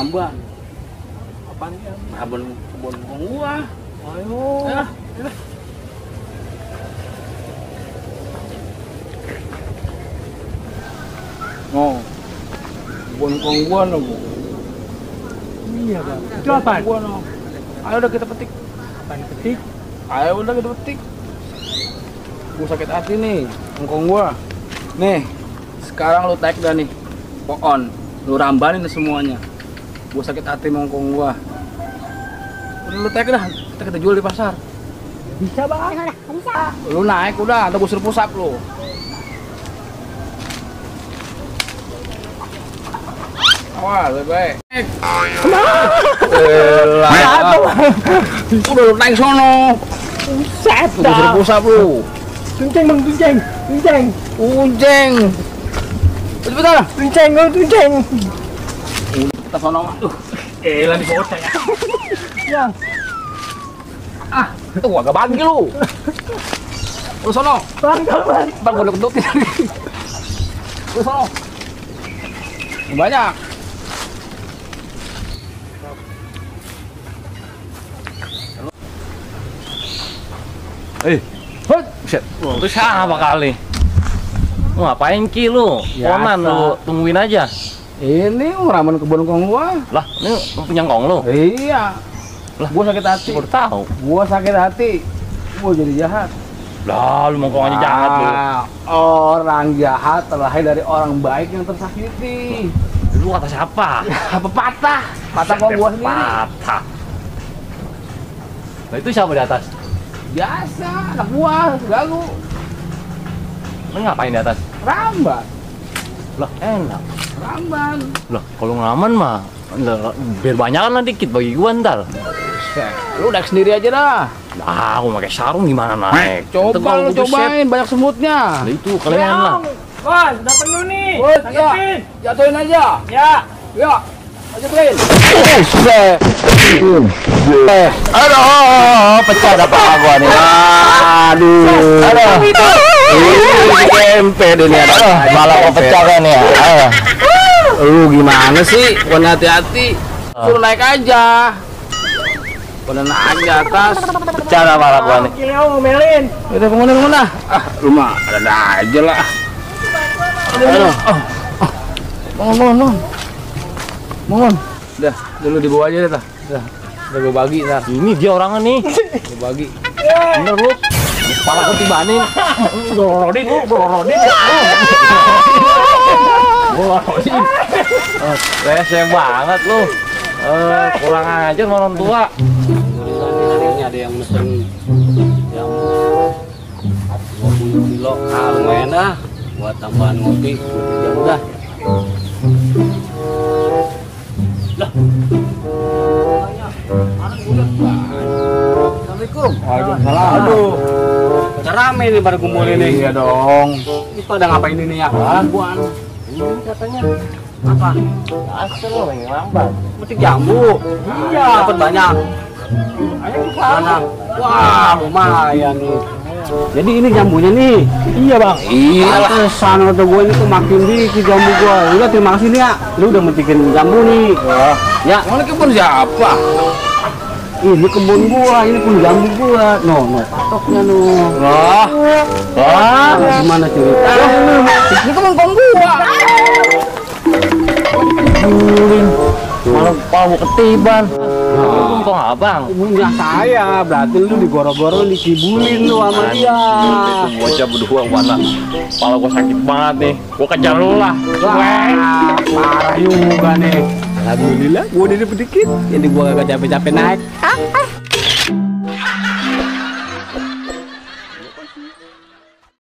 Ramban. Apaan ya? Kebun gua. Ayo. Ya. Oh, kebun gua no. Iya bang. Itu apa? Gua no. Ayo udah kita petik. Apaan petik? Ayo udah kita petik. Gua sakit hati nih, ngkong gua. Nih, sekarang lu take dah nih. Pohon, lu rambanin semuanya. Gua sakit hati ngkong gua. Udah lu take dah, kita jual di pasar. Bisa bang? Bisa. Lu naik udah, atau gua suruh pusap lu. Awas, baik-baik. Udah lu naik sono. Set Gua suruh pusap lu. Tunceng bang, tunceng. Unjeng. Betul-betul. Tunceng bang, tunceng. Kita sono. Lah di bocah ya. Yang. Itu gua agak bagi lu. Lu sono. Bang, bang. Bang gua kedutin. Lu sono. Banyak. Hut, set. Itu siapa kali? Lu ngapain Ki lu? Biasa. Konan lu tungguin aja. Ini ramen kebun kong gua. Lah, ini lu punya ngong lu. Iya. Lah, Gua sakit hati. Baru tahu. Gua sakit hati. Gua jadi jahat. Lah, lu mongkong aja jahat lu. Orang jahat terlahir dari orang baik yang tersakiti. Lu kata siapa? Apa patah? Patah kok gua sendiri. Patah. Nah, itu siapa di atas? Biasa, anak gua, galu. Lu ngapain di atas? Ramban. Lah, enak. Ramban. Lah, kalau ngaman mah lah, biar banyakan lah dikit bagi gua ntar. Lu naik sendiri aja dah. Lah, aku pakai sarung gimana naik? Coba Ntar kalau lu gua set, cobain, banyak semutnya. lah itu kalian lah. Wah, sudah penuh nih. Woi, ya, Tangkepin. jatuhin aja. Ya. Ya, jatuhin. Aduh, pecah dah paha gua nih. Aduh. Ini kempet ini ada. Malah mau pecah kan ya? Lu gimana sih? Bukan hati-hati. Suruh naik aja. Udah naik di atas. Pecah dah malah gua nih. Kiliau ngomelin. Udah kemana? Lu mah ada aja lah. Aduh. Mohon. Udah, dulu dibawa aja deh, tah. Udah gue bagi, ntar. Ini dia orangnya nih. Gue bagi. Bener lu. Kepala gua tibanin. Gororodin lu, gororodin. Gororodin. Rese banget lu. Kurang ajar sama orang tua. Ini ada yang mesen yang 20 kilo lumayan dah buat tambahan ngopi. Ya udah. Lah. Assalamualaikum. Waalaikumsalam. Aduh. Pada rame nih pada kumpul ini. Iya dong. Ini pada ngapain ini ya? Buan. Ini katanya Apa? asal lo yang lambat. Metik jambu. Iya. Dapat banyak. Ayo ke Mana? Wah, lumayan nih. Jadi ini jambunya nih. Iya bang. Iya lah. Sana tuh gue ini tuh makin dikit jambu gue. Udah terima kasih nih ya. Lu udah metikin jambu nih. Ya. Mana kebun siapa? Ini kebun gua, ini pun jambu gua. No, patoknya no. Wah, gimana cerita? Ini kebun gua. Guling. Malah kepala gua ketiban. Lu kok abang? Punya saya, berarti lu digoro-goro, dikibulin lu sama dia. Itu bocah berdua mana? Kepala gua sakit banget nih. Gua kejar lu lah. Wah, parah juga nih. Alhamdulillah, gua udah dikit. Jadi gua gak capek-capek naik.